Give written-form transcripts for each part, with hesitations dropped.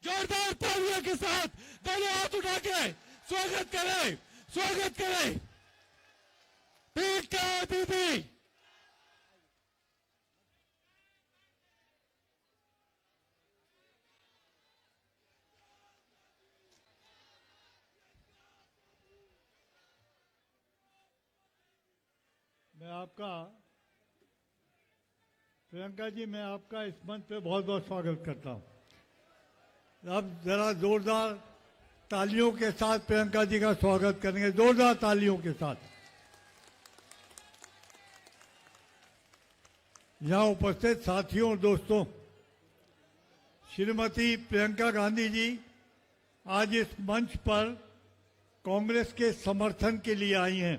जोरदार तालियों के साथ दोनों हाथ उठा के स्वागत करें, स्वागत करें। पीठ का अतिथि मैं आपका प्रियंका जी, मैं आपका इस मंच पे बहुत बहुत स्वागत करता हूं। अब जरा जोरदार तालियों के साथ प्रियंका जी का स्वागत करेंगे, जोरदार तालियों के साथ। यहां उपस्थित साथियों और दोस्तों, श्रीमती प्रियंका गांधी जी आज इस मंच पर कांग्रेस के समर्थन के लिए आई हैं।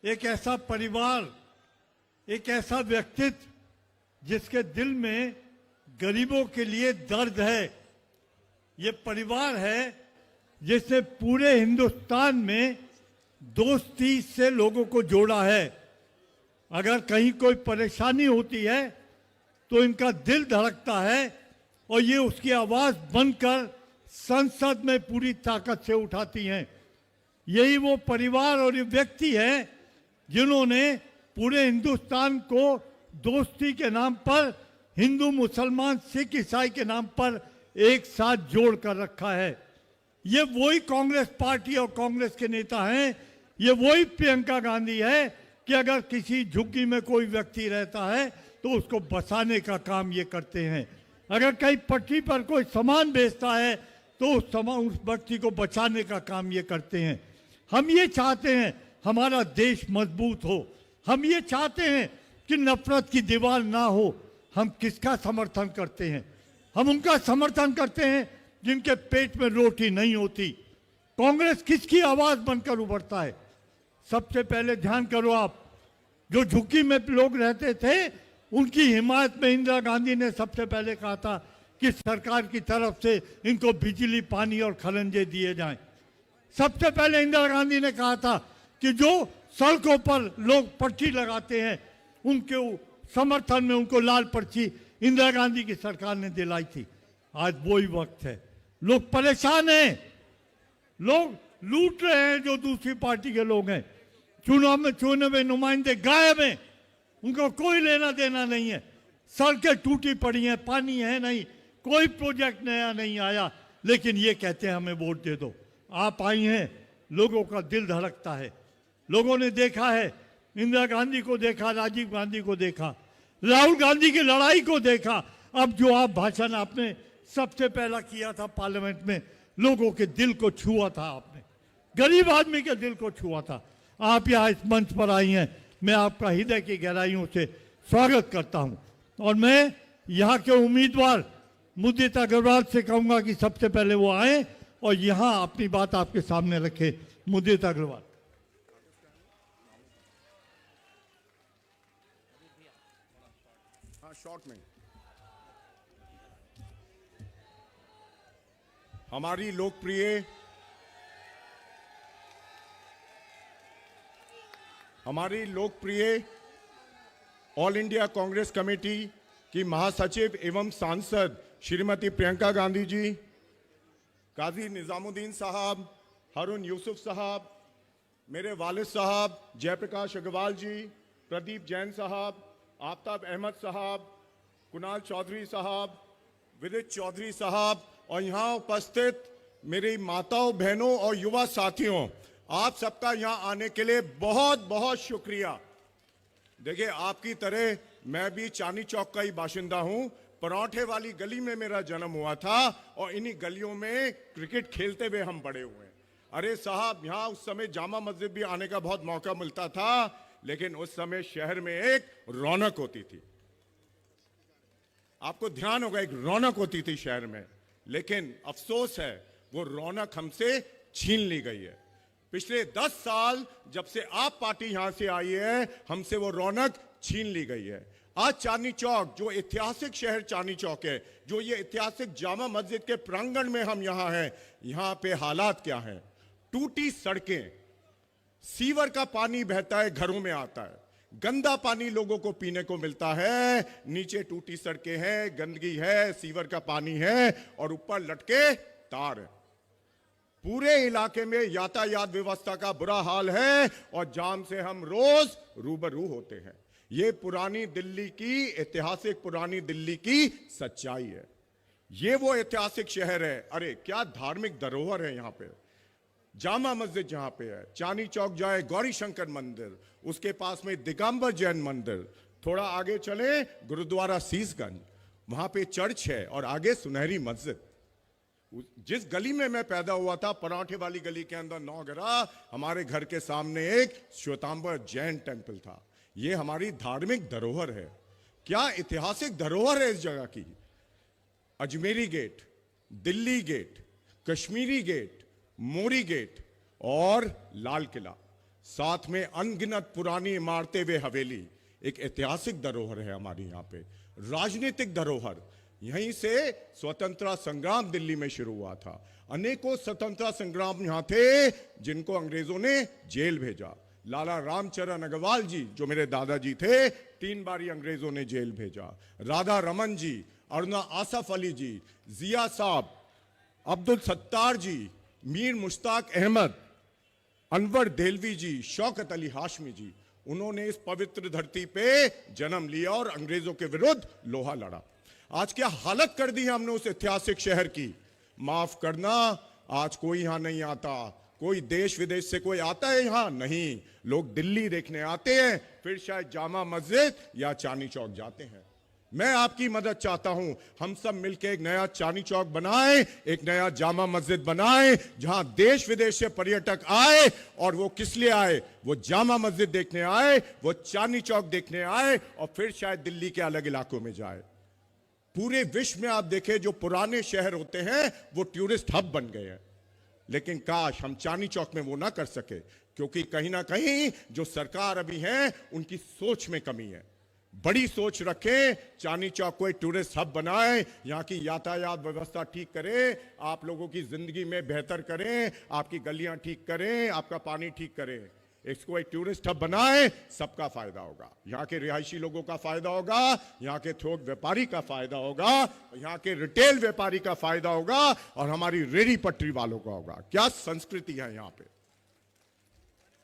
एक ऐसा परिवार, एक ऐसा व्यक्तित्व जिसके दिल में गरीबों के लिए दर्द है। ये परिवार है जिसने पूरे हिंदुस्तान में दोस्ती से लोगों को जोड़ा है। अगर कहीं कोई परेशानी होती है तो इनका दिल धड़कता है और ये उसकी आवाज बनकर संसद में पूरी ताकत से उठाती हैं। यही वो परिवार और ये व्यक्ति है जिन्होंने पूरे हिंदुस्तान को दोस्ती के नाम पर, हिंदू मुसलमान सिख ईसाई के नाम पर एक साथ जोड़ कर रखा है। ये वही कांग्रेस पार्टी और कांग्रेस के नेता हैं। ये वही प्रियंका गांधी है कि अगर किसी झुग्गी में कोई व्यक्ति रहता है तो उसको बचाने का काम ये करते हैं। अगर कहीं पटरी पर कोई सामान बेचता है तो उस व्यक्ति को बचाने का काम ये करते हैं। हम ये चाहते हैं हमारा देश मजबूत हो। हम ये चाहते हैं कि नफरत की दीवार ना हो। हम किसका समर्थन करते हैं? हम उनका समर्थन करते हैं जिनके पेट में रोटी नहीं होती। कांग्रेस किसकी आवाज बनकर उभरता है? सबसे पहले ध्यान करो आप, जो झुग्गी में लोग रहते थे उनकी हिमायत में इंदिरा गांधी ने सबसे पहले कहा था कि सरकार की तरफ से इनको बिजली, पानी और खलंजे दिए जाएं। सबसे पहले इंदिरा गांधी ने कहा था कि जो सड़कों पर लोग पर्ची लगाते हैं उनके समर्थन में उनको लाल पर्ची इंदिरा गांधी की सरकार ने दिलाई थी। आज वही वक्त है। लोग परेशान हैं, लोग लूट रहे हैं। जो दूसरी पार्टी के लोग हैं, चुने हुए नुमाइंदे गायब हैं, उनको कोई लेना देना नहीं है। सड़कें टूटी पड़ी हैं, पानी है नहीं, कोई प्रोजेक्ट नया नहीं आया, लेकिन ये कहते हैं हमें वोट दे दो। आप आई हैं, लोगों का दिल धड़कता है। लोगों ने देखा है, इंदिरा गांधी को देखा, राजीव गांधी को देखा, राहुल गांधी की लड़ाई को देखा। अब जो आप भाषण आपने सबसे पहला किया था पार्लियामेंट में, लोगों के दिल को छुआ था, आपने गरीब आदमी के दिल को छुआ था। आप यहाँ इस मंच पर आई हैं, मैं आपका हृदय की गहराइयों से स्वागत करता हूँ। और मैं यहाँ के उम्मीदवार मुदिता अग्रवाल से कहूँगा कि सबसे पहले वो आए और यहाँ अपनी बात आपके सामने रखे। मुदिता अग्रवाल। शॉर्ट में हमारी लोकप्रिय ऑल इंडिया कांग्रेस कमेटी की महासचिव एवं सांसद श्रीमती प्रियंका गांधी जी, काजी निजामुद्दीन साहब, हारून यूसुफ साहब, मेरे वालिद साहब जयप्रकाश अग्रवाल जी, प्रदीप जैन साहब, आफ्ताब अहमद साहब, कुणाल चौधरी साहब, विदित चौधरी साहब और यहाँ उपस्थित मेरी माताओं, बहनों और युवा साथियों, आप सबका यहाँ आने के लिए बहुत बहुत शुक्रिया। देखिए, आपकी तरह मैं भी चांदनी चौक का ही बाशिंदा हूँ। पराठे वाली गली में मेरा जन्म हुआ था और इन्हीं गलियों में क्रिकेट खेलते हुए हम बड़े हुए हैं। अरे साहब, यहाँ उस समय जामा मस्जिद भी आने का बहुत मौका मिलता था, लेकिन उस समय शहर में एक रौनक होती थी। आपको ध्यान होगा, एक रौनक होती थी शहर में, लेकिन अफसोस है वो रौनक हमसे छीन ली गई है। पिछले 10 साल जब से आप पार्टी यहां से आई है, हमसे वो रौनक छीन ली गई है। आज चांदनी चौक, जो ऐतिहासिक शहर चांदनी चौक है, जो ये ऐतिहासिक जामा मस्जिद के प्रांगण में हम यहां हैं, यहां पे हालात क्या हैं? टूटी सड़कें, सीवर का पानी बहता है, घरों में आता है, गंदा पानी लोगों को पीने को मिलता है, नीचे टूटी सड़कें हैं, गंदगी है, सीवर का पानी है और ऊपर लटके तार है। पूरे इलाके में यातायात व्यवस्था का बुरा हाल है और जाम से हम रोज रूबरू होते हैं। ये पुरानी दिल्ली की, ऐतिहासिक पुरानी दिल्ली की सच्चाई है। ये वो ऐतिहासिक शहर है। अरे क्या धार्मिक धरोहर है यहाँ पे। जामा मस्जिद जहां पे है, चांदनी चौक जाए गौरी शंकर मंदिर, उसके पास में दिगंबर जैन मंदिर, थोड़ा आगे चले गुरुद्वारा शीशगंज, वहां पे चर्च है और आगे सुनहरी मस्जिद। जिस गली में मैं पैदा हुआ था, पराठे वाली गली के अंदर नौगरा, हमारे घर के सामने एक श्वेतांबर जैन टेम्पल था। ये हमारी धार्मिक धरोहर है। क्या ऐतिहासिक धरोहर है इस जगह की। Ajmeri gate, Delhi gate, Kashmiri gate, Mori gate और लाल किला, साथ में अनगिनत पुरानी इमारतें वे हवेली, एक ऐतिहासिक धरोहर है हमारी यहाँ पे। राजनीतिक धरोहर, यहीं से स्वतंत्रता संग्राम दिल्ली में शुरू हुआ था। अनेकों स्वतंत्रता संग्राम यहां थे जिनको अंग्रेजों ने जेल भेजा। लाला रामचरण अग्रवाल जी जो मेरे दादाजी थे, 3 बारी अंग्रेजों ने जेल भेजा। राधा रमन जी, अरुणा आसफ अली जी, जिया साहब, अब्दुल सत्तार जी, मीर मुश्ताक अहमद, अनवर देलवी जी, शौकत अली हाशमी जी, उन्होंने इस पवित्र धरती पे जन्म लिया और अंग्रेजों के विरुद्ध लोहा लड़ा। आज क्या हालत कर दी है हमने उस ऐतिहासिक शहर की। माफ करना, आज कोई यहां नहीं आता। कोई देश विदेश से कोई आता है यहां? नहीं। लोग दिल्ली देखने आते हैं, फिर शायद जामा मस्जिद या चांदनी चौक जाते हैं। मैं आपकी मदद चाहता हूं, हम सब मिलकर एक नया चांदनी चौक बनाएं, एक नया जामा मस्जिद बनाएं, जहां देश विदेश से पर्यटक आए। और वो किस लिए आए? वो जामा मस्जिद देखने आए, वो चांदनी चौक देखने आए और फिर शायद दिल्ली के अलग इलाकों में जाए। पूरे विश्व में आप देखें, जो पुराने शहर होते हैं वो टूरिस्ट हब बन गए हैं। लेकिन काश हम चांदनी चौक में वो ना कर सके, क्योंकि कहीं ना कहीं जो सरकार अभी है उनकी सोच में कमी है। बड़ी सोच रखें, चांदनी चौक को एक टूरिस्ट हब बनाएं, यहाँ की यातायात व्यवस्था ठीक करें, आप लोगों की जिंदगी में बेहतर करें, आपकी गलियां ठीक करें, आपका पानी ठीक करें। इसको एक टूरिस्ट हब बनाएं, सबका फायदा होगा। यहाँ के रिहायशी लोगों का फायदा होगा, यहाँ के थोक व्यापारी का फायदा होगा, यहाँ के रिटेल व्यापारी का फायदा होगा और हमारी रेहड़ी पटरी वालों का होगा। क्या संस्कृति है यहाँ पे।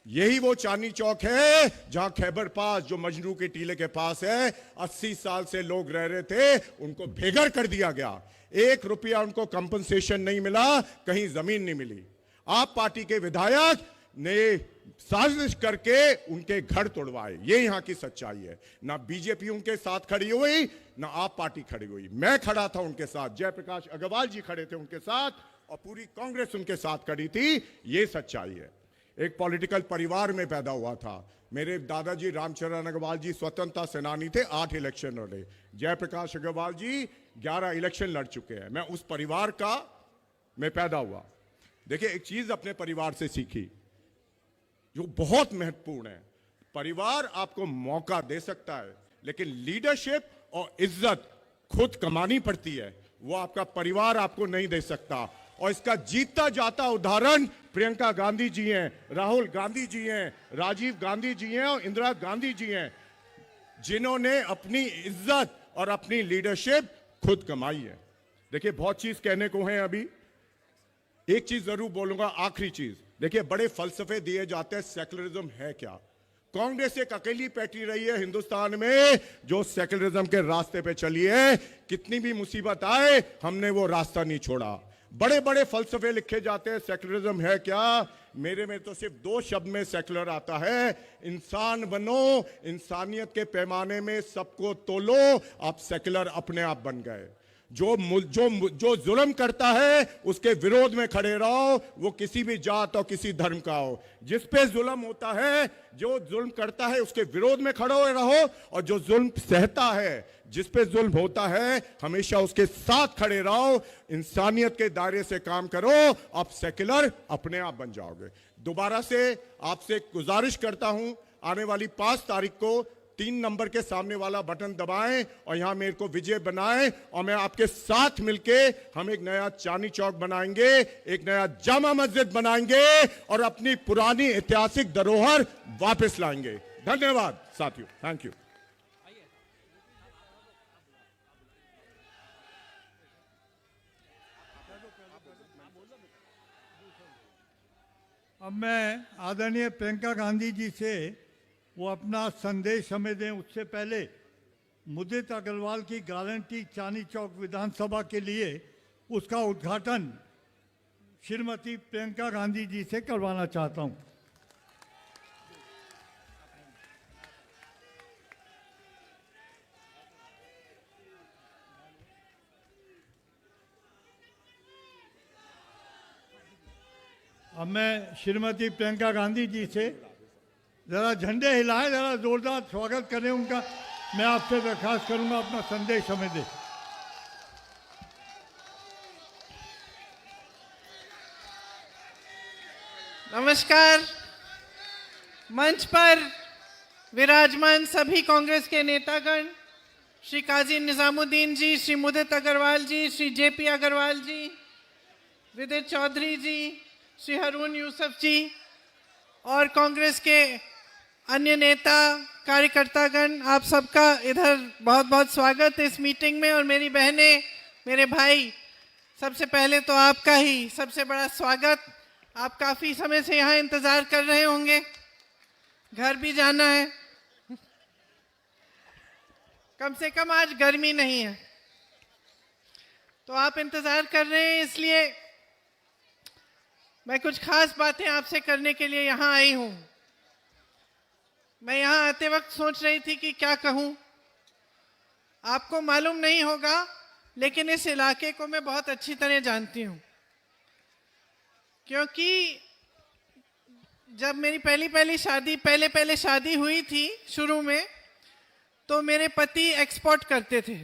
यही वो चांदनी चौक है जहां खैबर पास, जो मजनू के टीले के पास है, 80 साल से लोग रह रहे थे, उनको बेघर कर दिया गया। 1 रुपया उनको कंपनसेशन नहीं मिला, कहीं जमीन नहीं मिली। आप पार्टी के विधायक ने साजिश करके उनके घर तोड़वाए। ये यहां की सच्चाई है। ना बीजेपी उनके साथ खड़ी हुई, ना आप पार्टी खड़ी हुई। मैं खड़ा था उनके साथ, जयप्रकाश अग्रवाल जी खड़े थे उनके साथ और पूरी कांग्रेस उनके साथ खड़ी थी। ये सच्चाई है। एक पॉलिटिकल परिवार में पैदा हुआ था। मेरे दादाजी रामचरण अग्रवाल जी स्वतंत्रता सेनानी थे, 8 इलेक्शन लड़े। जयप्रकाश अग्रवाल जी 11 इलेक्शन लड़ चुके हैं। मैं उस परिवार का मैं पैदा हुआ। देखिए, एक चीज अपने परिवार से सीखी जो बहुत महत्वपूर्ण है। परिवार आपको मौका दे सकता है, लेकिन लीडरशिप और इज्जत खुद कमानी पड़ती है। वो आपका परिवार आपको नहीं दे सकता। और इसका जीता जाता उदाहरण प्रियंका गांधी जी हैं, राहुल गांधी जी हैं, राजीव गांधी जी हैं और इंदिरा गांधी जी हैं, जिन्होंने अपनी इज्जत और अपनी लीडरशिप खुद कमाई है। देखिए, बहुत चीज कहने को है। अभी एक चीज जरूर बोलूंगा, आखिरी चीज। देखिए, बड़े फलसफे दिए जाते हैं, सेक्युलरिज्म है क्या। कांग्रेस एक अकेली पार्टी रही है हिंदुस्तान में जो सेक्युलरिज्म के रास्ते पे चली है। कितनी भी मुसीबत आए, हमने वो रास्ता नहीं छोड़ा। बड़े बड़े फलसफे लिखे जाते हैं, सेक्युलरिज्म है क्या। मेरे में तो सिर्फ 2 शब्द में सेक्युलर आता है, इंसान बनो, इंसानियत के पैमाने में सबको तोलो। आप सेक्युलर अपने आप बन गए। जो जुल्म करता है उसके विरोध में खड़े रहो, वो किसी भी जात और किसी धर्म का हो। जिस पे जुल्म होता है, जो जुल्म करता है उसके विरोध में खड़े रहो, और जो जुल्म सहता है, जिस पे जुल्म होता है, हमेशा उसके साथ खड़े रहो। इंसानियत के दायरे से काम करो, आप सेक्युलर अपने आप बन जाओगे। दोबारा से आपसे गुजारिश करता हूं, आने वाली 5 तारीख को 3 नंबर के सामने वाला बटन दबाएं और यहां मेरे को विजय बनाएं, और मैं आपके साथ मिलके हम एक नया चांदनी चौक बनाएंगे, एक नया जामा मस्जिद बनाएंगे और अपनी पुरानी ऐतिहासिक धरोहर वापस लाएंगे। धन्यवाद साथियों, थैंक यू। अब मैं आदरणीय प्रियंका गांधी जी से वो अपना संदेश हमें दें, उससे पहले मुदित अग्रवाल की गारंटी चांदनी चौक विधानसभा के लिए उसका उद्घाटन श्रीमती प्रियंका गांधी जी से करवाना चाहता हूं। अब मैं श्रीमती प्रियंका गांधी जी से जरा झंडे हिलाएं, जरा जोरदार स्वागत करें उनका। मैं आपसे दरखास्त करूंगा अपना संदेश हमें दें। नमस्कार। मंच पर विराजमान सभी कांग्रेस के नेतागण, श्री काजी निजामुद्दीन जी, श्री मुदित अग्रवाल जी, श्री जेपी अग्रवाल जी, विदित चौधरी जी, श्री हरून यूसुफ जी और कांग्रेस के अन्य नेता कार्यकर्तागण, आप सबका इधर बहुत बहुत स्वागत है इस मीटिंग में। और मेरी बहनें, मेरे भाई, सबसे पहले तो आपका ही सबसे बड़ा स्वागत। आप काफ़ी समय से यहाँ इंतज़ार कर रहे होंगे, घर भी जाना है। कम से कम आज गर्मी नहीं है तो आप इंतज़ार कर रहे हैं, इसलिए मैं कुछ खास बातें आपसे करने के लिए यहाँ आई हूँ। मैं यहाँ आते वक्त सोच रही थी कि क्या कहूँ। आपको मालूम नहीं होगा, लेकिन इस इलाके को मैं बहुत अच्छी तरह जानती हूँ, क्योंकि जब मेरी पहले शादी हुई थी शुरू में, तो मेरे पति एक्सपोर्ट करते थे,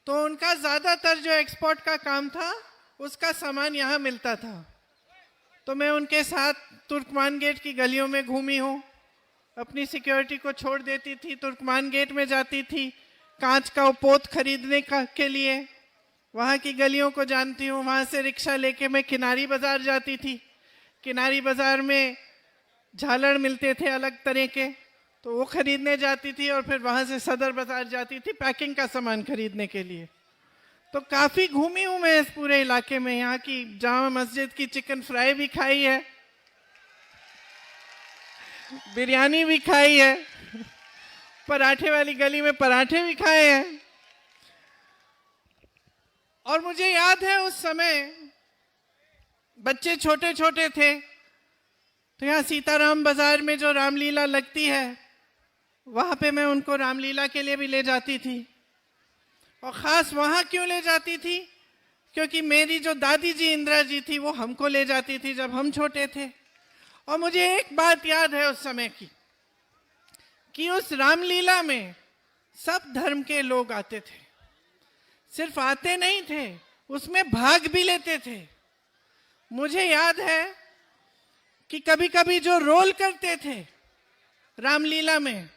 तो उनका ज़्यादातर जो एक्सपोर्ट का काम था उसका सामान यहाँ मिलता था। तो मैं उनके साथ तुर्कमान गेट की गलियों में घूमी हूँ, अपनी सिक्योरिटी को छोड़ देती थी, तुर्कमान गेट में जाती थी कांच का पोत खरीदने के लिए, वहाँ की गलियों को जानती हूँ। वहाँ से रिक्शा लेके मैं किनारी बाज़ार जाती थी। किनारी बाज़ार में झालर मिलते थे अलग तरह के, तो वो खरीदने जाती थी और फिर वहाँ से सदर बाज़ार जाती थी पैकिंग का सामान खरीदने के लिए। तो काफ़ी घूमी हूँ मैं इस पूरे इलाके में। यहाँ की जामा मस्जिद की चिकन फ्राई भी खाई है, बिरयानी भी खाई है, पराठे वाली गली में पराठे भी खाए हैं। और मुझे याद है उस समय बच्चे छोटे छोटे थे, तो यहाँ सीताराम बाजार में जो रामलीला लगती है, वहाँ पे मैं उनको रामलीला के लिए भी ले जाती थी। और ख़ास वहाँ क्यों ले जाती थी? क्योंकि मेरी जो दादी जी इंदिरा जी थी, वो हमको ले जाती थी जब हम छोटे थे। और मुझे एक बात याद है उस समय की, कि उस रामलीला में सब धर्म के लोग आते थे। सिर्फ आते नहीं थे, उसमें भाग भी लेते थे। मुझे याद है कि कभी कभी जो रोल करते थे रामलीला में,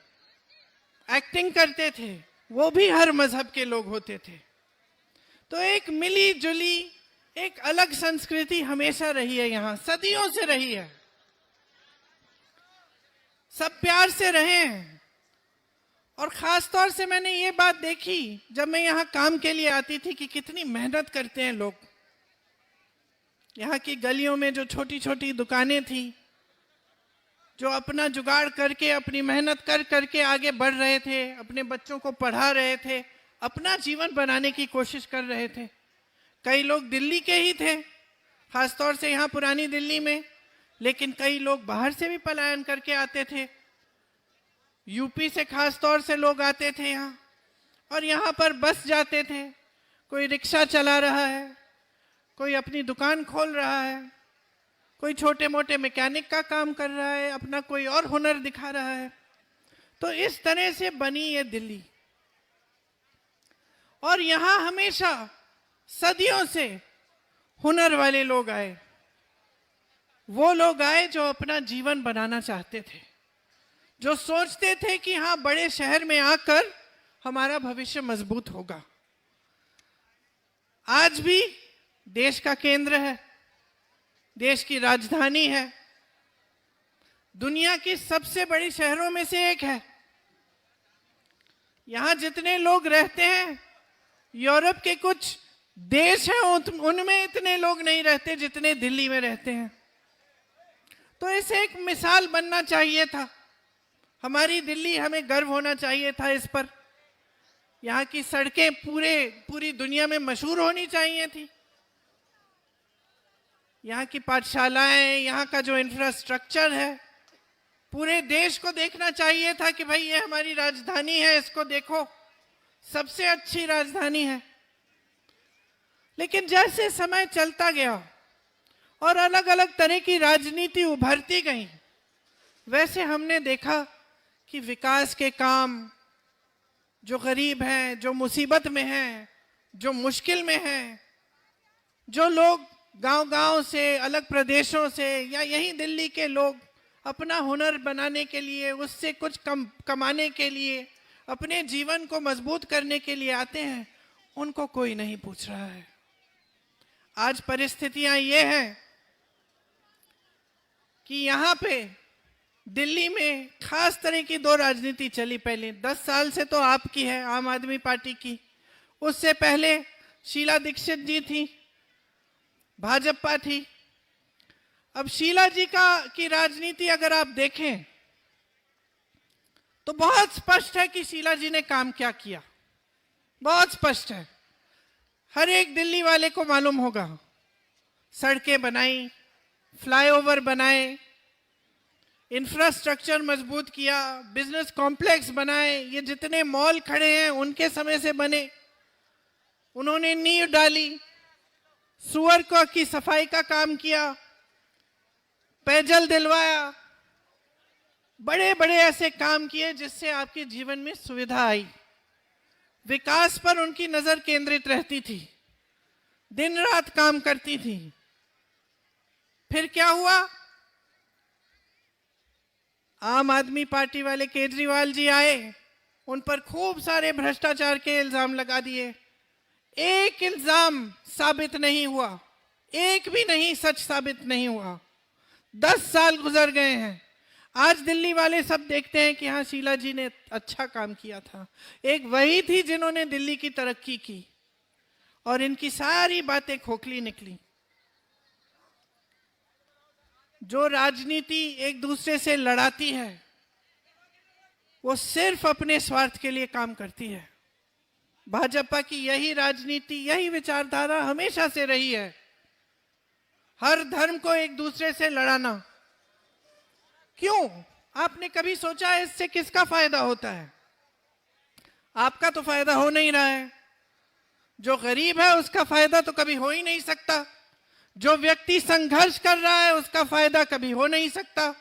एक्टिंग करते थे, वो भी हर मजहब के लोग होते थे। तो एक मिली जुली एक अलग संस्कृति हमेशा रही है, यहाँ सदियों से रही है। सब प्यार से रहे हैं। और ख़ास तौर से मैंने ये बात देखी जब मैं यहाँ काम के लिए आती थी कि कितनी मेहनत करते हैं लोग। यहाँ की गलियों में जो छोटी छोटी दुकानें थी, जो अपना जुगाड़ करके अपनी मेहनत कर करके आगे बढ़ रहे थे, अपने बच्चों को पढ़ा रहे थे, अपना जीवन बनाने की कोशिश कर रहे थे। कई लोग दिल्ली के ही थे, ख़ास तौर से यहाँ पुरानी दिल्ली में, लेकिन कई लोग बाहर से भी पलायन करके आते थे। यूपी से खास तौर से लोग आते थे यहाँ, और यहाँ पर बस जाते थे। कोई रिक्शा चला रहा है, कोई अपनी दुकान खोल रहा है, कोई छोटे मोटे मैकेनिक का काम कर रहा है, अपना कोई और हुनर दिखा रहा है। तो इस तरह से बनी ये दिल्ली। और यहाँ हमेशा सदियों से हुनर वाले लोग आए, वो लोग आए जो अपना जीवन बनाना चाहते थे, जो सोचते थे कि हाँ, बड़े शहर में आकर हमारा भविष्य मजबूत होगा। आज भी देश का केंद्र है, देश की राजधानी है, दुनिया की सबसे बड़ी शहरों में से एक है। यहां जितने लोग रहते हैं, यूरोप के कुछ देश हैं उनमें इतने लोग नहीं रहते जितने दिल्ली में रहते हैं। तो इसे एक मिसाल बनना चाहिए था। हमारी दिल्ली, हमें गर्व होना चाहिए था इस पर। यहाँ की सड़कें पूरी दुनिया में मशहूर होनी चाहिए थी। यहाँ की पाठशालाएं, यहाँ का जो इंफ्रास्ट्रक्चर है, पूरे देश को देखना चाहिए था कि भाई ये हमारी राजधानी है, इसको देखो, सबसे अच्छी राजधानी है। लेकिन जैसे समय चलता गया और अलग अलग तरह की राजनीति उभरती गई, वैसे हमने देखा कि विकास के काम, जो गरीब हैं, जो मुसीबत में हैं, जो मुश्किल में हैं, जो लोग गांव-गांव से, अलग प्रदेशों से या यहीं दिल्ली के लोग अपना हुनर बनाने के लिए, उससे कुछ कमाने के लिए, अपने जीवन को मजबूत करने के लिए आते हैं, उनको कोई नहीं पूछ रहा है। आज परिस्थितियां ये हैं कि यहाँ पे दिल्ली में खास तरह की दो राजनीति चली। पहले 10 साल से तो आपकी है, आम आदमी पार्टी की। उससे पहले शीला दीक्षित जी थी, भाजपा थी। अब शीला जी की राजनीति अगर आप देखें तो बहुत स्पष्ट है कि शीला जी ने काम क्या किया, बहुत स्पष्ट है। हर एक दिल्ली वाले को मालूम होगा। सड़कें बनाई, फ्लाईओवर बनाए, इंफ्रास्ट्रक्चर मजबूत किया, बिजनेस कॉम्प्लेक्स बनाए। ये जितने मॉल खड़े हैं उनके समय से बने। उन्होंने नींव डाली, सुअर की सफाई का काम किया, पेयजल दिलवाया, बड़े बड़े ऐसे काम किए जिससे आपके जीवन में सुविधा आई। विकास पर उनकी नजर केंद्रित रहती थी, दिन रात काम करती थी। फिर क्या हुआ? आम आदमी पार्टी वाले केजरीवाल जी आए, उन पर खूब सारे भ्रष्टाचार के इल्जाम लगा दिए। एक इल्जाम साबित नहीं हुआ, एक भी नहीं सच साबित नहीं हुआ। 10 साल गुजर गए हैं। आज दिल्ली वाले सब देखते हैं कि हाँ, शीला जी ने अच्छा काम किया था। एक वही थी जिन्होंने दिल्ली की तरक्की की, और इनकी सारी बातें खोखली निकली। जो राजनीति एक दूसरे से लड़ाती है, वो सिर्फ अपने स्वार्थ के लिए काम करती है। भाजपा की यही राजनीति, यही विचारधारा हमेशा से रही है। हर धर्म को एक दूसरे से लड़ाना। क्यों? आपने कभी सोचा है इससे किसका फायदा होता है? आपका तो फायदा हो नहीं रहा है। जो गरीब है उसका फायदा तो कभी हो ही नहीं सकता। जो व्यक्ति संघर्ष कर रहा है उसका फायदा कभी हो नहीं सकता।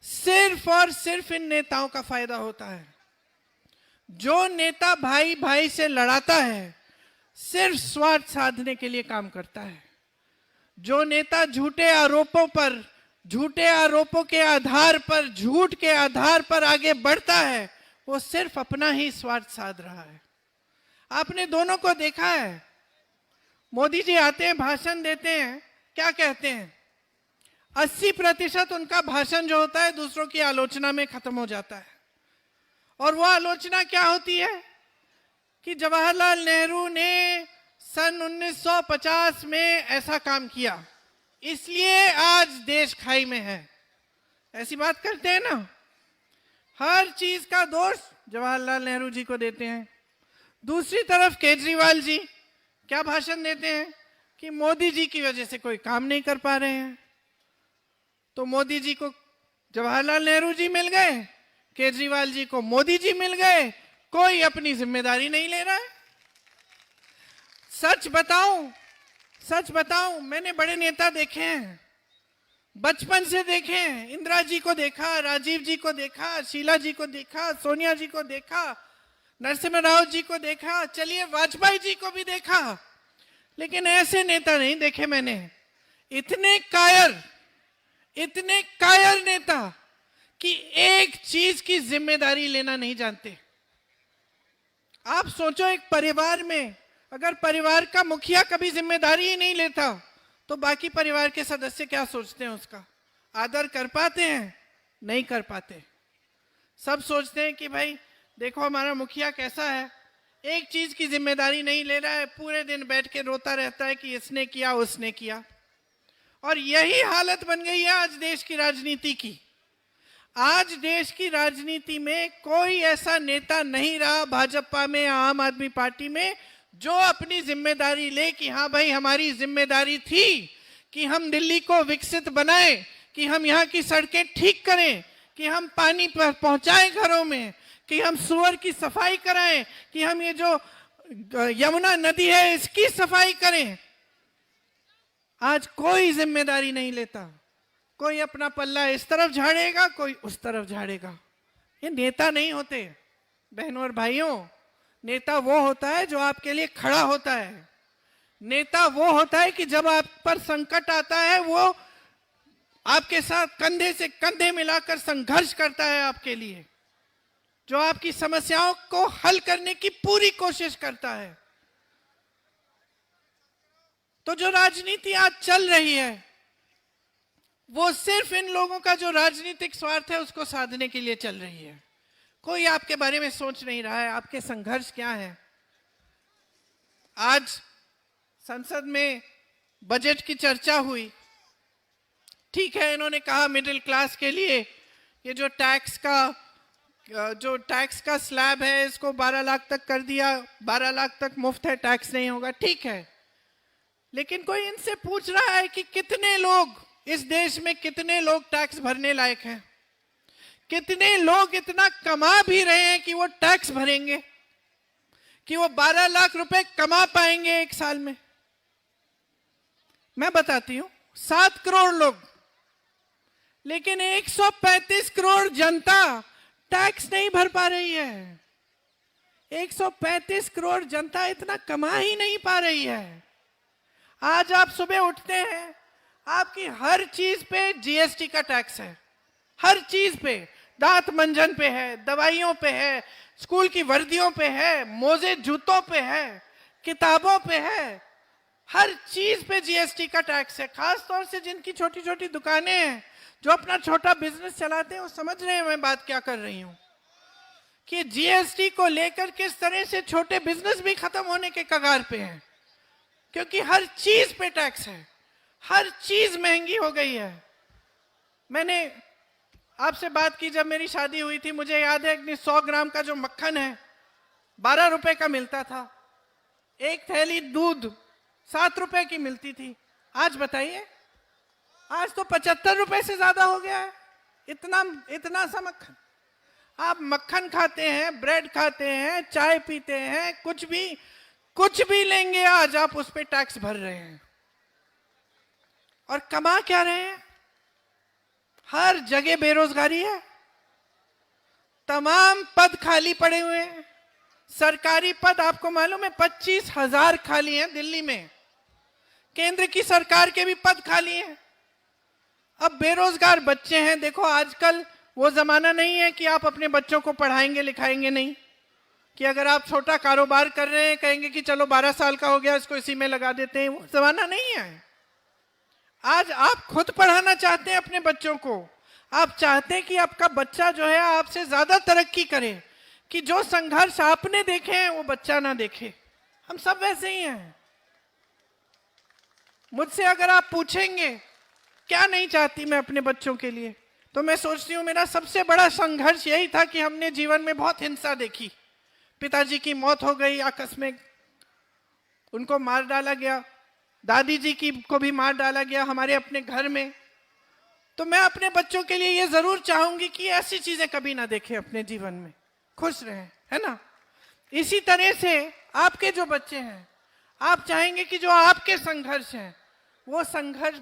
सिर्फ और सिर्फ इन नेताओं का फायदा होता है। जो नेता भाई भाई से लड़ाता है, सिर्फ स्वार्थ साधने के लिए काम करता है। जो नेता झूठे आरोपों के आधार पर, झूठ के आधार पर आगे बढ़ता है, वो सिर्फ अपना ही स्वार्थ साध रहा है। आपने दोनों को देखा है। मोदी जी आते हैं, भाषण देते हैं, क्या कहते हैं? 80% उनका भाषण जो होता है दूसरों की आलोचना में खत्म हो जाता है। और वो आलोचना क्या होती है कि जवाहरलाल नेहरू ने सन 1950 में ऐसा काम किया, इसलिए आज देश खाई में है। ऐसी बात करते हैं ना। हर चीज का दोष जवाहरलाल नेहरू जी को देते हैं। दूसरी तरफ केजरीवाल जी क्या भाषण देते हैं कि मोदी जी की वजह से कोई काम नहीं कर पा रहे हैं। तो मोदी जी को जवाहरलाल नेहरू जी मिल गए, केजरीवाल जी को मोदी जी मिल गए, कोई अपनी जिम्मेदारी नहीं ले रहा है। सच बताऊं, मैंने बड़े नेता देखे हैं, बचपन से देखे हैं। इंदिरा जी को देखा, राजीव जी को देखा, शीला जी को देखा, सोनिया जी को देखा, नरसिम्हा राव जी को देखा, चलिए वाजपेयी जी को भी देखा। लेकिन ऐसे नेता नहीं देखे मैंने। इतने कायर नेता कि एक चीज की जिम्मेदारी लेना नहीं जानते। आप सोचो, एक परिवार में अगर परिवार का मुखिया कभी जिम्मेदारी ही नहीं लेता, तो बाकी परिवार के सदस्य क्या सोचते हैं उसका? आदर कर पाते हैं? नहीं कर पाते। सब सोचते हैं कि भाई देखो हमारा मुखिया कैसा है, एक चीज की जिम्मेदारी नहीं ले रहा है, पूरे दिन बैठ के रोता रहता है कि इसने किया उसने किया। और यही हालत बन गई है आज देश की राजनीति की। आज देश की राजनीति में कोई ऐसा नेता नहीं रहा, भाजपा में, आम आदमी पार्टी में, जो अपनी जिम्मेदारी ले कि हाँ भाई हमारी जिम्मेदारी थी कि हम दिल्ली को विकसित बनाएं, कि हम यहाँ की सड़कें ठीक करें, कि हम पानी पहुंचाएं घरों में, कि हम सुअर की सफाई कराएं, कि हम ये जो यमुना नदी है इसकी सफाई करें। आज कोई जिम्मेदारी नहीं लेता। कोई अपना पल्ला इस तरफ झाड़ेगा, कोई उस तरफ झाड़ेगा। ये नेता नहीं होते बहनों और भाइयों। नेता वो होता है जो आपके लिए खड़ा होता है। नेता वो होता है कि जब आप पर संकट आता है वो आपके साथ कंधे से कंधे मिलाकर संघर्ष करता है आपके लिए, जो आपकी समस्याओं को हल करने की पूरी कोशिश करता है। तो जो राजनीति आज चल रही है वो सिर्फ इन लोगों का जो राजनीतिक स्वार्थ है उसको साधने के लिए चल रही है। कोई आपके बारे में सोच नहीं रहा है आपके संघर्ष क्या है। आज संसद में बजट की चर्चा हुई। ठीक है, इन्होंने कहा मिडिल क्लास के लिए ये जो टैक्स का स्लैब है इसको 12 लाख तक कर दिया, 12 लाख तक मुफ्त है, टैक्स नहीं होगा। ठीक है, लेकिन कोई इनसे पूछ रहा है कि कितने लोग इस देश में, कितने लोग टैक्स भरने लायक हैं? कितने लोग इतना कमा भी रहे हैं कि वो टैक्स भरेंगे, कि वो 12 लाख रुपए कमा पाएंगे एक साल में? मैं बताती हूं, 7 करोड़ लोग, लेकिन 135 करोड़ जनता टैक्स नहीं भर पा रही है। 135 करोड़ जनता इतना कमा ही नहीं पा रही है। आज आप सुबह उठते हैं, आपकी हर चीज पे जीएसटी का टैक्स है, हर चीज पे, दांत मंजन पे है, दवाइयों पे है, स्कूल की वर्दियों पे है, मोजे जूतों पे है, किताबों पे है, हर चीज पे जीएसटी का टैक्स है। खास तौर से जिनकी छोटी छोटी दुकानें हैं, जो अपना छोटा बिजनेस चलाते हैं, वो समझ रहे हैं मैं बात क्या कर रही हूं, कि जीएसटी को लेकर किस तरह से छोटे बिजनेस भी खत्म होने के कगार पे हैं, क्योंकि हर चीज पे टैक्स है, हर चीज महंगी हो गई है। मैंने आपसे बात की जब मेरी शादी हुई थी, मुझे याद है कि 100 ग्राम का जो मक्खन है 12 रुपए का मिलता था, एक थैली दूध 7 रुपए की मिलती थी। आज बताइए, आज तो 75 रुपए से ज्यादा हो गया है। इतना सा मक्खन। आप मक्खन खाते हैं, ब्रेड खाते हैं, चाय पीते हैं, कुछ भी लेंगे आज आप उस पर टैक्स भर रहे हैं। और कमा क्या रहे हैं? हर जगह बेरोजगारी है, तमाम पद खाली पड़े हुए हैं। सरकारी पद आपको मालूम है 25,000 खाली हैं दिल्ली में। केंद्र की सरकार के भी पद खाली हैं। अब बेरोजगार बच्चे हैं। देखो आजकल वो जमाना नहीं है कि आप अपने बच्चों को पढ़ाएंगे लिखाएंगे नहीं, कि अगर आप छोटा कारोबार कर रहे हैं कहेंगे कि चलो 12 साल का हो गया इसको इसी में लगा देते हैं। वो जमाना नहीं है। आज आप खुद पढ़ाना चाहते हैं अपने बच्चों को। आप चाहते हैं कि आपका बच्चा जो है आपसे ज्यादा तरक्की करे, कि जो संघर्ष आपने देखे हैं वो बच्चा ना देखे। हम सब वैसे ही हैं। मुझसे अगर आप पूछेंगे क्या नहीं चाहती मैं अपने बच्चों के लिए, तो मैं सोचती हूँ मेरा सबसे बड़ा संघर्ष यही था कि हमने जीवन में बहुत हिंसा देखी। पिताजी की मौत हो गई आकस्मिक, उनको मार डाला गया, दादी जी को भी मार डाला गया हमारे अपने घर में। तो मैं अपने बच्चों के लिए ये जरूर चाहूंगी कि ऐसी चीजें कभी ना देखें अपने जीवन में, खुश रहें, है ना। इसी तरह से आपके जो बच्चे हैं, आप चाहेंगे कि जो आपके संघर्ष हैं वो संघर्ष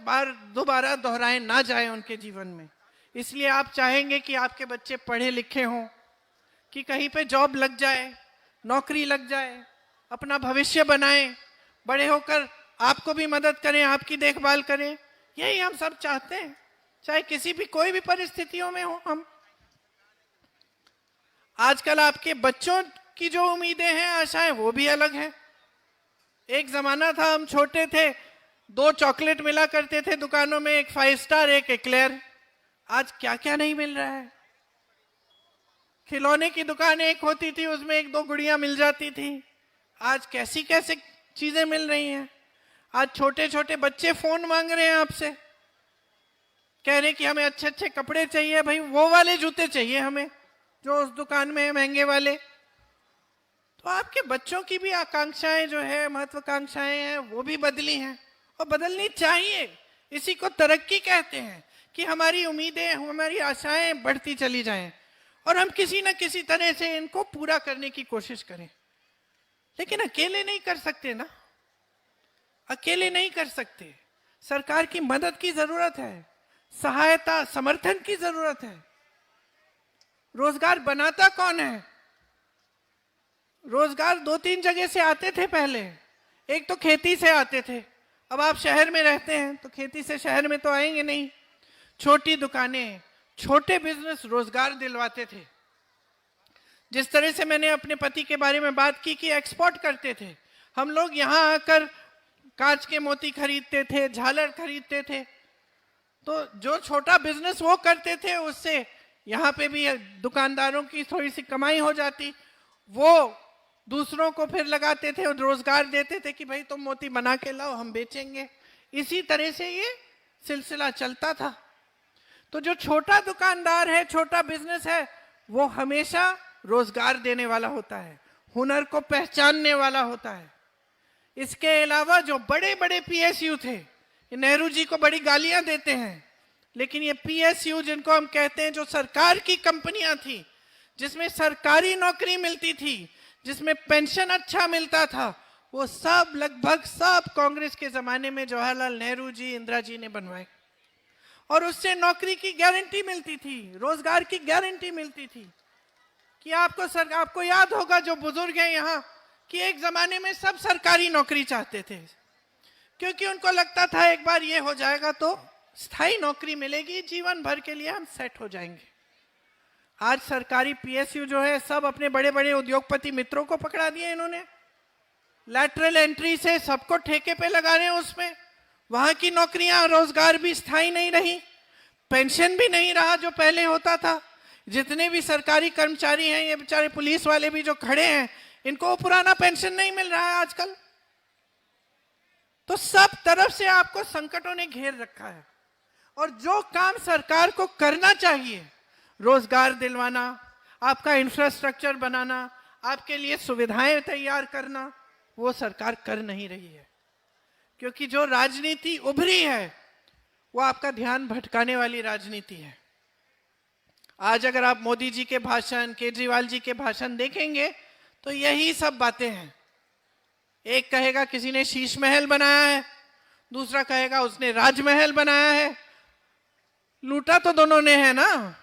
दोबारा दोहराए ना जाए उनके जीवन में। इसलिए आप चाहेंगे कि आपके बच्चे पढ़े लिखे हों, कि कहीं पे जॉब लग जाए, नौकरी लग जाए, अपना भविष्य बनाएं, बड़े होकर आपको भी मदद करें, आपकी देखभाल करें। यही हम सब चाहते हैं, चाहे किसी भी कोई भी परिस्थितियों में हो हम। आजकल आपके बच्चों की जो उम्मीदें हैं, आशाएं, वो भी अलग हैं। एक जमाना था हम छोटे थे, 2 चॉकलेट मिला करते थे दुकानों में, एक 5 स्टार एक एक्लेयर। आज क्या क्या नहीं मिल रहा है। खिलौने की दुकान एक होती थी, उसमें एक दो गुड़ियां मिल जाती थी, आज कैसी कैसे चीजें मिल रही हैं। आज छोटे छोटे बच्चे फोन मांग रहे हैं आपसे, कह रहे कि हमें अच्छे अच्छे कपड़े चाहिए, भाई वो वाले जूते चाहिए हमें जो उस दुकान में है महंगे वाले। तो आपके बच्चों की भी आकांक्षाएं जो है, महत्वाकांक्षाएं हैं, वो भी बदली हैं और बदलनी चाहिए। इसी को तरक्की कहते हैं कि हमारी उम्मीदें, हमारी आशाएं बढ़ती चली जाएं और हम किसी न किसी तरह से इनको पूरा करने की कोशिश करें। लेकिन अकेले नहीं कर सकते ना, अकेले नहीं कर सकते। सरकार की मदद की जरूरत है, सहायता समर्थन की जरूरत है। रोजगार बनाता कौन है? रोजगार दो तीन जगह से आते थे पहले। एक तो खेती से आते थे, अब आप शहर में रहते हैं तो खेती से शहर में तो आएंगे नहीं। छोटी दुकानें, छोटे बिजनेस रोजगार दिलवाते थे। जिस तरह से मैंने अपने पति के बारे में बात की कि एक्सपोर्ट करते थे, हम लोग यहाँ आकर कांच के मोती खरीदते थे, झालर खरीदते थे, तो जो छोटा बिजनेस वो करते थे उससे यहाँ पे भी दुकानदारों की थोड़ी सी कमाई हो जाती, वो दूसरों को फिर लगाते थे और रोजगार देते थे कि भाई तुम मोती बना के लाओ, हम बेचेंगे। इसी तरह से ये सिलसिला चलता था। तो जो छोटा दुकानदार है, छोटा बिजनेस है, वो हमेशा रोजगार देने वाला होता है, हुनर को पहचानने वाला होता है। इसके अलावा जो बड़े बड़े पीएसयू थे, नेहरू जी को बड़ी गालियां देते हैं, लेकिन ये पीएसयू जिनको हम कहते हैं, जो सरकार की कंपनियां थी, जिसमें सरकारी नौकरी मिलती थी, जिसमें पेंशन अच्छा मिलता था, वो सब लगभग सब कांग्रेस के जमाने में जवाहरलाल नेहरू जी, इंदिरा जी ने बनवाए। और उससे नौकरी की गारंटी मिलती थी, रोजगार की गारंटी मिलती थी। कि आपको याद होगा जो बुजुर्ग हैं यहाँ, कि एक जमाने में सब सरकारी नौकरी चाहते थे, क्योंकि उनको लगता था एक बार ये हो जाएगा तो स्थायी नौकरी मिलेगी, जीवन भर के लिए हम सेट हो जाएंगे। आज सरकारी पीएसयू जो है, सब अपने बड़े बड़े उद्योगपति मित्रों को पकड़ा दिए इन्होंने। लैटरल एंट्री से सबको ठेके पे लगा रहे हैं उसमें। वहां की नौकरियां, रोजगार भी स्थायी नहीं रही, पेंशन भी नहीं रहा जो पहले होता था। जितने भी सरकारी कर्मचारी हैं, ये बेचारे पुलिस वाले भी जो खड़े हैं, इनको पुराना पेंशन नहीं मिल रहा है आजकल। तो सब तरफ से आपको संकटों ने घेर रखा है। और जो काम सरकार को करना चाहिए, रोजगार दिलवाना, आपका इंफ्रास्ट्रक्चर बनाना, आपके लिए सुविधाएं तैयार करना, वो सरकार कर नहीं रही है। क्योंकि जो राजनीति उभरी है, वो आपका ध्यान भटकाने वाली राजनीति है। आज अगर आप मोदी जी के भाषण, केजरीवाल जी के भाषण देखेंगे तो यही सब बातें हैं। एक कहेगा किसी ने शीश महल बनाया है, दूसरा कहेगा उसने राजमहल बनाया है। लूटा तो दोनों ने है ना।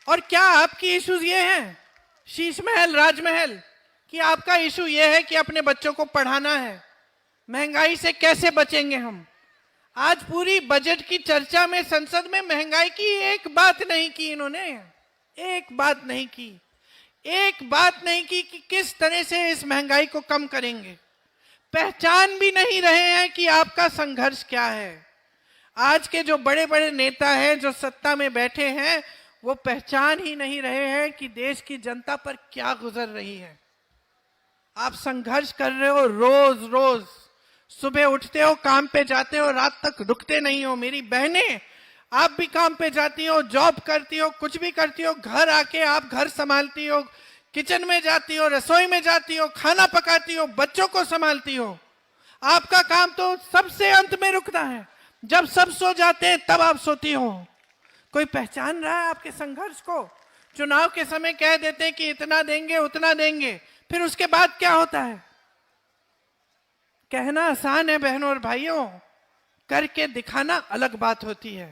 और क्या आपकी इश्यूज ये हैं, शीश महल, राजमहल, कि आपका इशू ये है कि अपने बच्चों को पढ़ाना है, महंगाई से कैसे बचेंगे हम। आज पूरी बजट की चर्चा में संसद में महंगाई की एक बात नहीं की इन्होंने, एक बात नहीं की, एक बात नहीं की कि किस तरह से इस महंगाई को कम करेंगे। पहचान भी नहीं रहे हैं कि आपका संघर्ष क्या है। आज के जो बड़े बड़े नेता हैं, जो सत्ता में बैठे हैं, वो पहचान ही नहीं रहे हैं कि देश की जनता पर क्या गुजर रही है। आप संघर्ष कर रहे हो, रोज रोज सुबह उठते हो, काम पे जाते हो, रात तक रुकते नहीं हो। मेरी बहनें, आप भी काम पे जाती हो, जॉब करती हो, कुछ भी करती हो, घर आके आप घर संभालती हो, किचन में जाती हो, रसोई में जाती हो, खाना पकाती हो, बच्चों को संभालती हो। आपका काम तो सबसे अंत में रुकता है, जब सब सो जाते हैं तब आप सोती हो। कोई पहचान रहा है आपके संघर्ष को? चुनाव के समय कह देते हैं कि इतना देंगे, उतना देंगे, फिर उसके बाद क्या होता है? कहना आसान है बहनों और भाइयों, करके दिखाना अलग बात होती है।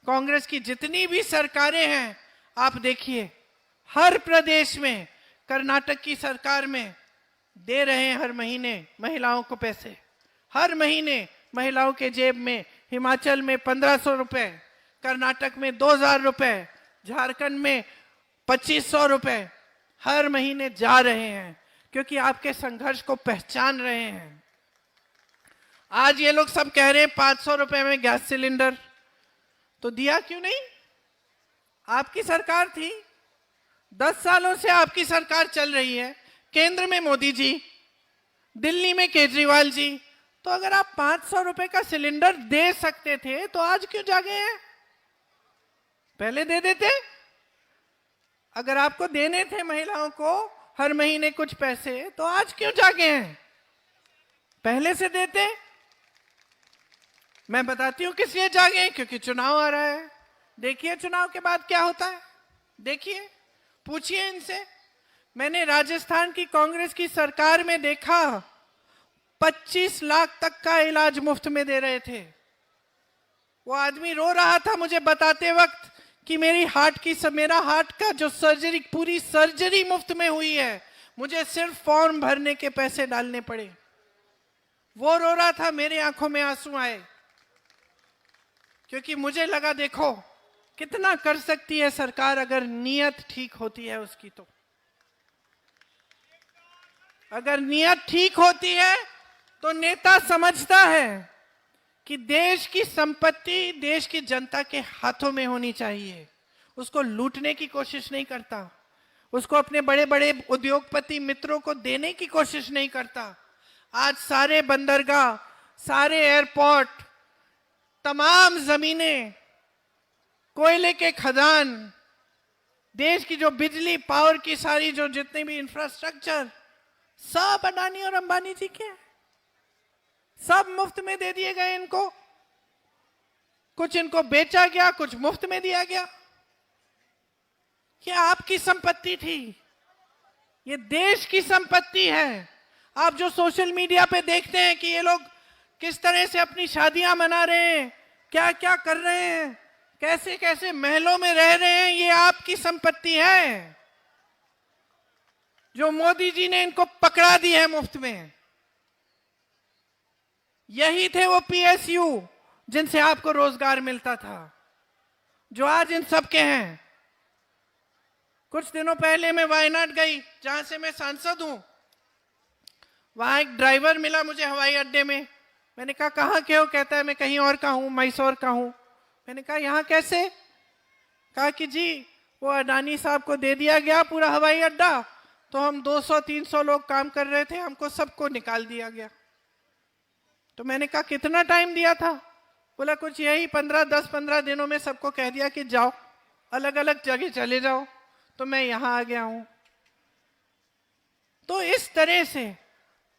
कांग्रेस की जितनी भी सरकारें हैं, आप देखिए, हर प्रदेश में, कर्नाटक की सरकार में दे रहे हैं हर महीने महिलाओं को पैसे, हर महीने महिलाओं के जेब में। हिमाचल में 1500 रुपए, कर्नाटक में 2000 रुपए, झारखंड में 2500 रुपए हर महीने जा रहे हैं, क्योंकि आपके संघर्ष को पहचान रहे हैं। आज ये लोग सब कह रहे हैं 500 रुपए में गैस सिलेंडर, तो दिया क्यों नहीं? आपकी सरकार थी, 10 सालों से आपकी सरकार चल रही है, केंद्र में मोदी जी, दिल्ली में केजरीवाल जी। तो अगर आप 500 रुपए का सिलेंडर दे सकते थे तो आज क्यों जागे हैं? पहले दे देते। अगर आपको देने थे महिलाओं को हर महीने कुछ पैसे, तो आज क्यों जागे हैं? पहले से देते। मैं बताती हूं किस लिए जागे हैं, क्योंकि चुनाव आ रहा है। देखिए चुनाव के बाद क्या होता है, देखिए, पूछिए इनसे। मैंने राजस्थान की कांग्रेस की सरकार में देखा 25 लाख तक का इलाज मुफ्त में दे रहे थे। वो आदमी रो रहा था मुझे बताते वक्त कि मेरा हार्ट का जो सर्जरी, पूरी सर्जरी मुफ्त में हुई है, मुझे सिर्फ फॉर्म भरने के पैसे डालने पड़े। वो रो रहा था, मेरे आंखों में आंसू आए, क्योंकि मुझे लगा देखो कितना कर सकती है सरकार अगर नीयत ठीक होती है उसकी। तो अगर नीयत ठीक होती है तो नेता समझता है कि देश की संपत्ति देश की जनता के हाथों में होनी चाहिए। उसको लूटने की कोशिश नहीं करता, उसको अपने बड़े बड़े उद्योगपति मित्रों को देने की कोशिश नहीं करता। आज सारे बंदरगाह, सारे एयरपोर्ट, तमाम जमीनें, कोयले के खदान, देश की जो बिजली पावर की सारी जो जितने भी इंफ्रास्ट्रक्चर, सब अडानी और अंबानी जी के, सब मुफ्त में दे दिए गए इनको। कुछ इनको बेचा गया, कुछ मुफ्त में दिया गया। ये आपकी संपत्ति थी, ये देश की संपत्ति है। आप जो सोशल मीडिया पे देखते हैं कि ये लोग किस तरह से अपनी शादियां मना रहे हैं, क्या क्या कर रहे हैं, कैसे कैसे महलों में रह रहे हैं, ये आपकी संपत्ति है जो मोदी जी ने इनको पकड़ा दी है मुफ्त में। यही थे वो पीएसयू जिनसे आपको रोजगार मिलता था, जो आज इन सब के हैं। कुछ दिनों पहले मैं वायनाड गई, जहां से मैं सांसद हूं। वहां एक ड्राइवर मिला मुझे हवाई अड्डे में। मैंने कहा कहाँ के हो? कहता है मैं कहीं और का हूं, मैसूर का हूं। मैंने कहा यहाँ कैसे? कहा कि जी वो अडानी साहब को दे दिया गया पूरा हवाई अड्डा, तो हम 200-300 लोग काम कर रहे थे, हमको सबको निकाल दिया गया। तो मैंने कहा कितना टाइम दिया था? बोला कुछ यही 10-15 दिनों में सबको कह दिया कि जाओ अलग अलग जगह चले जाओ। तो मैं यहां आ गया हूं। तो इस तरह से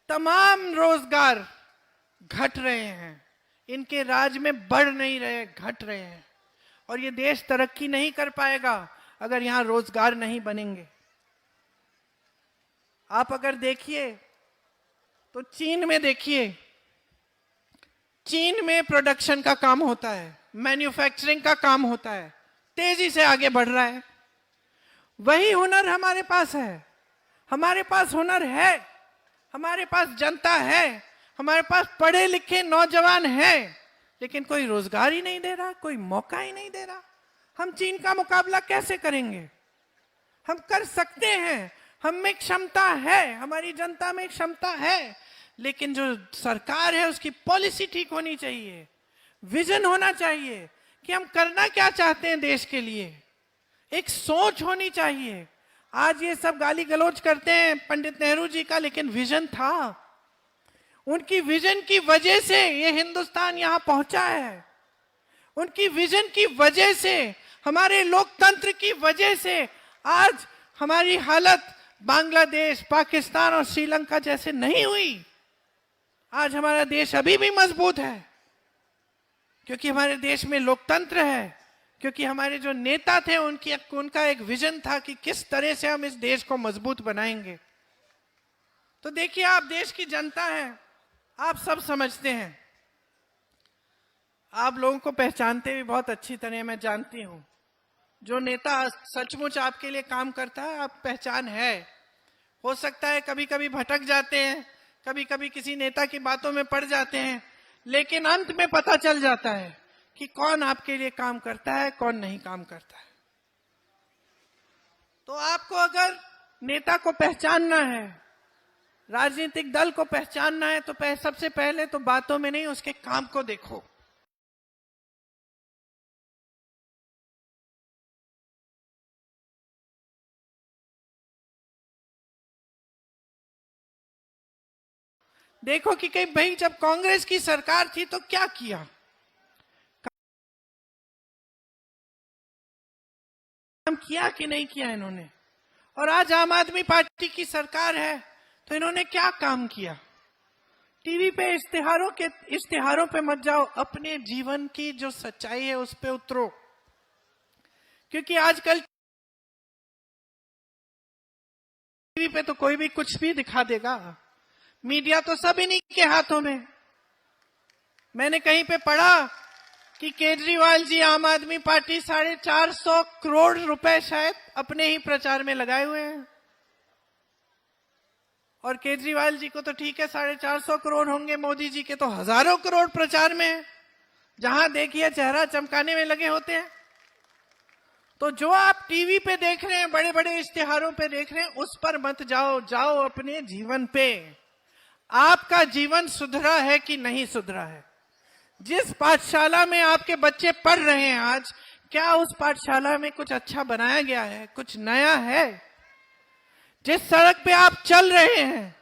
तमाम रोजगार घट रहे हैं, इनके राज में बढ़ नहीं रहे, घट रहे हैं। और ये देश तरक्की नहीं कर पाएगा अगर यहां रोजगार नहीं बनेंगे। आप अगर देखिए तो चीन में देखिए, चीन में प्रोडक्शन का काम होता है, मैन्युफैक्चरिंग का काम होता है, तेजी से आगे बढ़ रहा है। वही हुनर हमारे पास है। हमारे पास हुनर है, हमारे पास जनता है, हमारे पास पढ़े लिखे नौजवान हैं, लेकिन कोई रोजगार ही नहीं दे रहा, कोई मौका ही नहीं दे रहा। हम चीन का मुकाबला कैसे करेंगे? हम कर सकते हैं, हम में क्षमता है, हमारी जनता में क्षमता है, लेकिन जो सरकार है उसकी पॉलिसी ठीक होनी चाहिए, विजन होना चाहिए कि हम करना क्या चाहते हैं देश के लिए, एक सोच होनी चाहिए। आज ये सब गाली गलौज करते हैं पंडित नेहरू जी का, लेकिन विजन था। उनकी विजन की वजह से ये हिंदुस्तान यहां पहुंचा है। उनकी विजन की वजह से, हमारे लोकतंत्र की वजह से आज हमारी हालत बांग्लादेश, पाकिस्तान और श्रीलंका जैसे नहीं हुई। आज हमारा देश अभी भी मजबूत है, क्योंकि हमारे देश में लोकतंत्र है, क्योंकि हमारे जो नेता थे उनका एक विजन था कि किस तरह से हम इस देश को मजबूत बनाएंगे। तो देखिए, आप देश की जनता हैं, आप सब समझते हैं, आप लोगों को पहचानते भी बहुत अच्छी तरह, मैं जानती हूं। जो नेता सचमुच आपके लिए काम करता है, आप पहचान है। हो सकता है कभी कभी भटक जाते हैं, कभी कभी किसी नेता की बातों में पड़ जाते हैं, लेकिन अंत में पता चल जाता है कि कौन आपके लिए काम करता है, कौन नहीं काम करता है। तो आपको अगर नेता को पहचानना है, राजनीतिक दल को पहचानना है, तो सबसे पहले तो बातों में नहीं, उसके काम को देखो। देखो कि कहीं भाई जब कांग्रेस की सरकार थी तो क्या किया, काम किया कि नहीं किया इन्होंने। और आज आम आदमी पार्टी की सरकार है तो इन्होंने क्या काम किया। टीवी पे इश्तिहारों पे मत जाओ, अपने जीवन की जो सच्चाई है उस पे उतरो। क्योंकि आजकल टीवी पे तो कोई भी कुछ भी दिखा देगा, मीडिया तो सब इन्हीं के हाथों में। मैंने कहीं पे पढ़ा कि केजरीवाल जी आम आदमी पार्टी 450 करोड़ रुपए शायद अपने ही प्रचार में लगाए हुए हैं। और केजरीवाल जी को तो ठीक है 450 करोड़ होंगे, मोदी जी के तो हजारों करोड़ प्रचार में है, जहां देखिए चेहरा चमकाने में लगे होते हैं। तो जो आप टीवी पे देख रहे हैं, बड़े बड़े इश्तिहारों पे देख रहे हैं, उस पर मत जाओ, जाओ अपने जीवन पे। आपका जीवन सुधरा है कि नहीं सुधरा है। जिस पाठशाला में आपके बच्चे पढ़ रहे हैं आज, क्या उस पाठशाला में कुछ अच्छा बनाया गया है, कुछ नया है। जिस सड़क पे आप चल रहे हैं,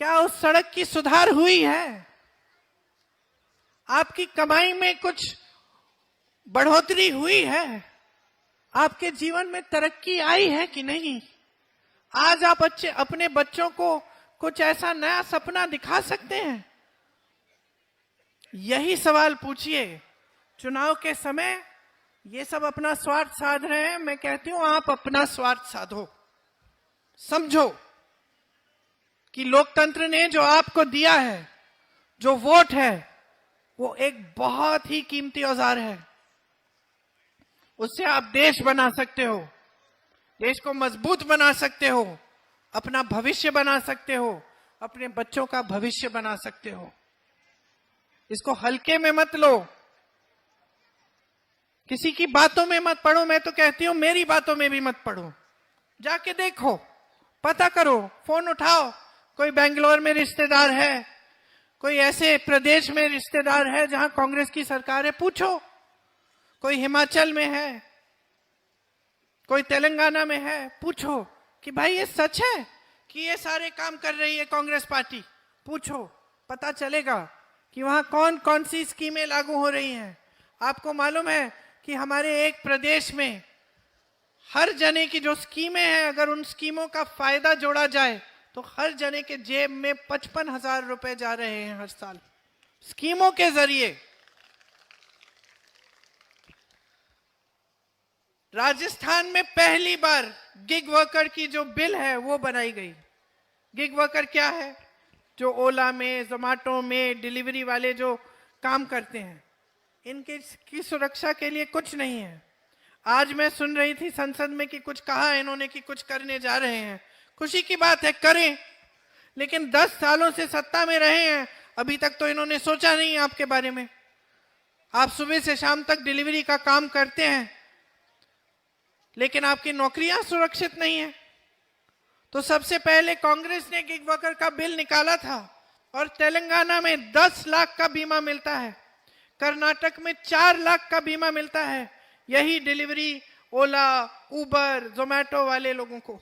क्या उस सड़क की सुधार हुई है। आपकी कमाई में कुछ बढ़ोतरी हुई है, आपके जीवन में तरक्की आई है कि नहीं। आज आप अपने बच्चों को कुछ ऐसा नया सपना दिखा सकते हैं। यही सवाल पूछिए। चुनाव के समय ये सब अपना स्वार्थ साध रहे हैं, मैं कहती हूं आप अपना स्वार्थ साधो। समझो कि लोकतंत्र ने जो आपको दिया है, जो वोट है, वो एक बहुत ही कीमती औजार है। उससे आप देश बना सकते हो, देश को मजबूत बना सकते हो, अपना भविष्य बना सकते हो, अपने बच्चों का भविष्य बना सकते हो। इसको हल्के में मत लो, किसी की बातों में मत पढ़ो। मैं तो कहती हूं मेरी बातों में भी मत पढ़ो, जाके देखो, पता करो, फोन उठाओ। कोई बेंगलोर में रिश्तेदार है, कोई ऐसे प्रदेश में रिश्तेदार है जहां कांग्रेस की सरकार है, पूछो। कोई हिमाचल में है, कोई तेलंगाना में है, पूछो कि भाई ये सच है कि ये सारे काम कर रही है कांग्रेस पार्टी। पूछो, पता चलेगा कि वहां कौन कौन सी स्कीमें लागू हो रही हैं। आपको मालूम है कि हमारे एक प्रदेश में हर जने की जो स्कीमें हैं, अगर उन स्कीमों का फायदा जोड़ा जाए तो हर जने के जेब में 55,000 रुपए जा रहे हैं हर साल, स्कीमों के जरिए। राजस्थान में पहली बार गिग वर्कर की जो बिल है वो बनाई गई। गिग वर्कर क्या है? जो ओला में, जोमेटो में डिलीवरी वाले जो काम करते हैं, इनके की सुरक्षा के लिए कुछ नहीं है। आज मैं सुन रही थी संसद में कि कुछ कहा इन्होंने कि कुछ करने जा रहे हैं। खुशी की बात है, करें, लेकिन 10 सालों से सत्ता में रहे हैं, अभी तक तो इन्होंने सोचा नहीं आपके बारे में। आप सुबह से शाम तक डिलीवरी का काम करते हैं, लेकिन आपकी नौकरियां सुरक्षित नहीं है। तो सबसे पहले कांग्रेस ने गिग वर्कर का बिल निकाला था और तेलंगाना में 10 लाख का बीमा मिलता है, कर्नाटक में 4 लाख का बीमा मिलता है। यही डिलीवरी, ओला, उबर, जोमेटो वाले लोगों को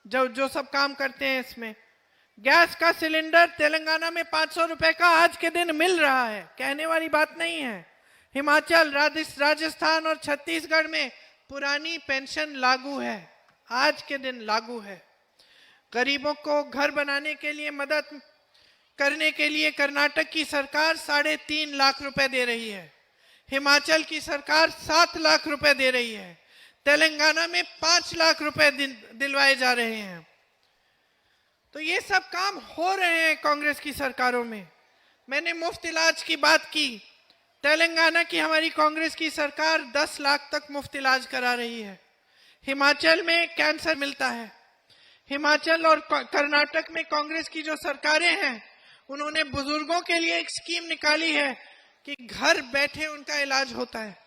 जो सब काम करते हैं। इसमें गैस का सिलेंडर तेलंगाना में 500 रुपए का आज के दिन मिल रहा है, कहने वाली बात नहीं है। हिमाचल, राजस्थान और छत्तीसगढ़ में पुरानी पेंशन लागू है, आज के दिन लागू है। गरीबों को घर बनाने के लिए मदद करने के लिए कर्नाटक की सरकार 3.5 लाख रुपए दे रही है, हिमाचल की सरकार 7 लाख रुपए दे रही है, तेलंगाना में 5 लाख रुपए दिलवाए जा रहे हैं। तो ये सब काम हो रहे हैं कांग्रेस की सरकारों में। मैंने मुफ्त इलाज की बात की, तेलंगाना की हमारी कांग्रेस की सरकार 10 लाख तक मुफ्त इलाज करा रही है। हिमाचल में कैंसर मिलता है। हिमाचल और कर्नाटक में कांग्रेस की जो सरकारें हैं, उन्होंने बुजुर्गों के लिए एक स्कीम निकाली है कि घर बैठे उनका इलाज होता है।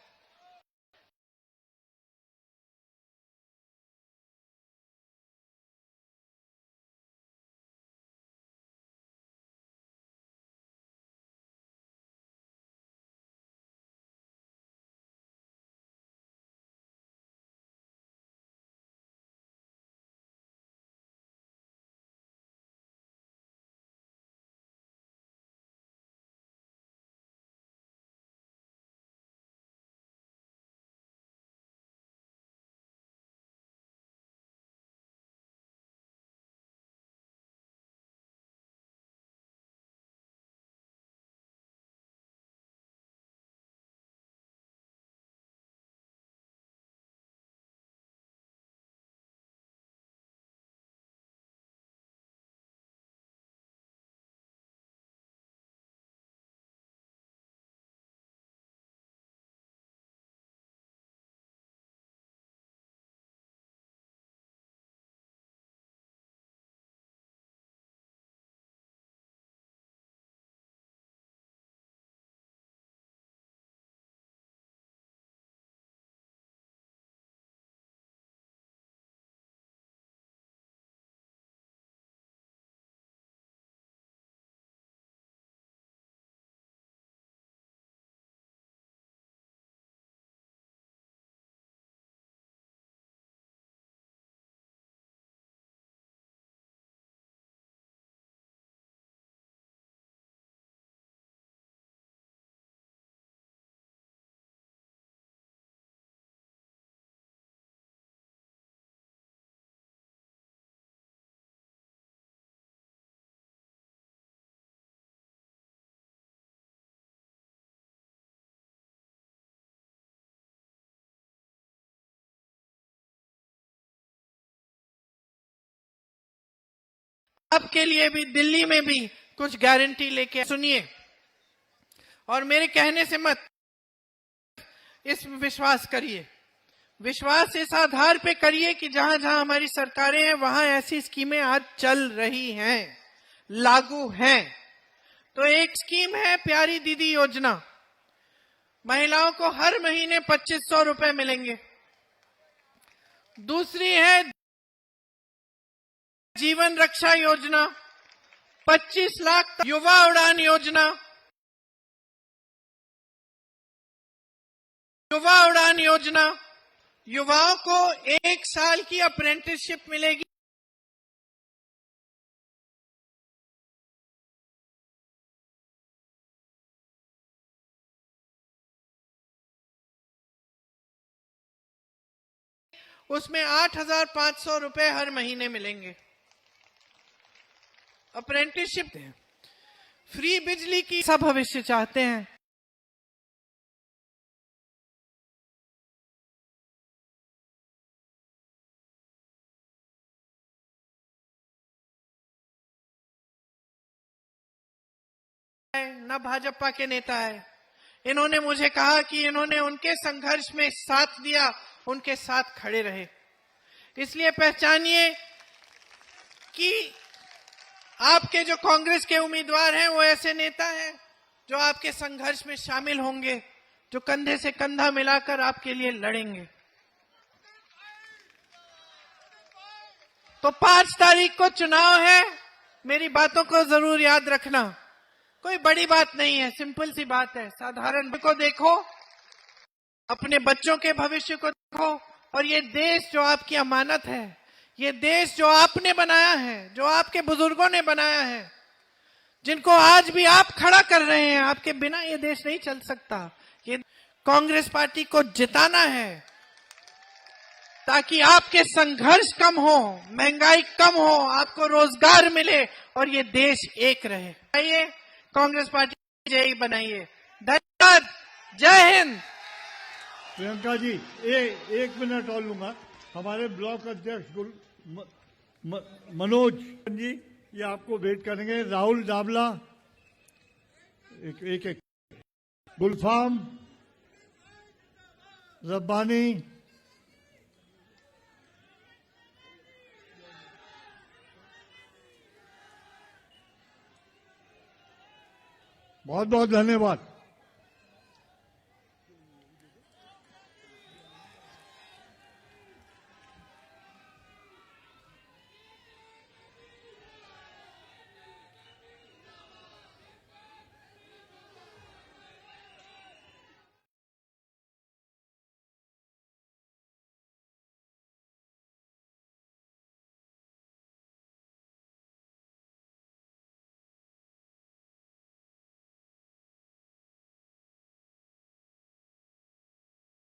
आपके लिए भी दिल्ली में भी कुछ गारंटी लेके सुनिए और मेरे कहने से मत इस विश्वास करिए। विश्वास इस आधार पे करिए कि जहां जहां हमारी सरकारें हैं वहां ऐसी स्कीमें आज चल रही हैं, लागू हैं। तो एक स्कीम है प्यारी दीदी योजना, महिलाओं को हर महीने 2500 रुपए मिलेंगे। दूसरी है जीवन रक्षा योजना, 25 लाख। युवा उड़ान योजना, युवा उड़ान योजना, युवाओं को 1 साल की अप्रेंटिसशिप मिलेगी। उसमें 8,500 रुपए हर महीने मिलेंगे। अप्रेंटिसशिप है, फ्री बिजली की सब भविष्य चाहते हैं। न भाजपा के नेता है। इन्होंने मुझे कहा कि इन्होंने उनके संघर्ष में साथ दिया, उनके साथ खड़े रहे। इसलिए पहचानिए कि आपके जो कांग्रेस के उम्मीदवार हैं वो ऐसे नेता हैं जो आपके संघर्ष में शामिल होंगे, जो कंधे से कंधा मिलाकर आपके लिए लड़ेंगे। तो 5 तारीख को चुनाव है, मेरी बातों को जरूर याद रखना। कोई बड़ी बात नहीं है, सिंपल सी बात है। साधारण को देखो, अपने बच्चों के भविष्य को देखो, और ये देश जो आपकी अमानत है, ये देश जो आपने बनाया है, जो आपके बुजुर्गों ने बनाया है, जिनको आज भी आप खड़ा कर रहे हैं, आपके बिना ये देश नहीं चल सकता। ये कांग्रेस पार्टी को जिताना है ताकि आपके संघर्ष कम हो, महंगाई कम हो, आपको रोजगार मिले और ये देश एक रहे। आइए कांग्रेस पार्टी जय बनाइए। धन्यवाद, जय हिंद। प्रियंका जी, 1 मिनट और लूंगा। हमारे ब्लॉक अध्यक्ष मनोज जी ये आपको वेट करेंगे। राहुल डाबला, एक गुलफाम रब्बानी, बहुत बहुत धन्यवाद।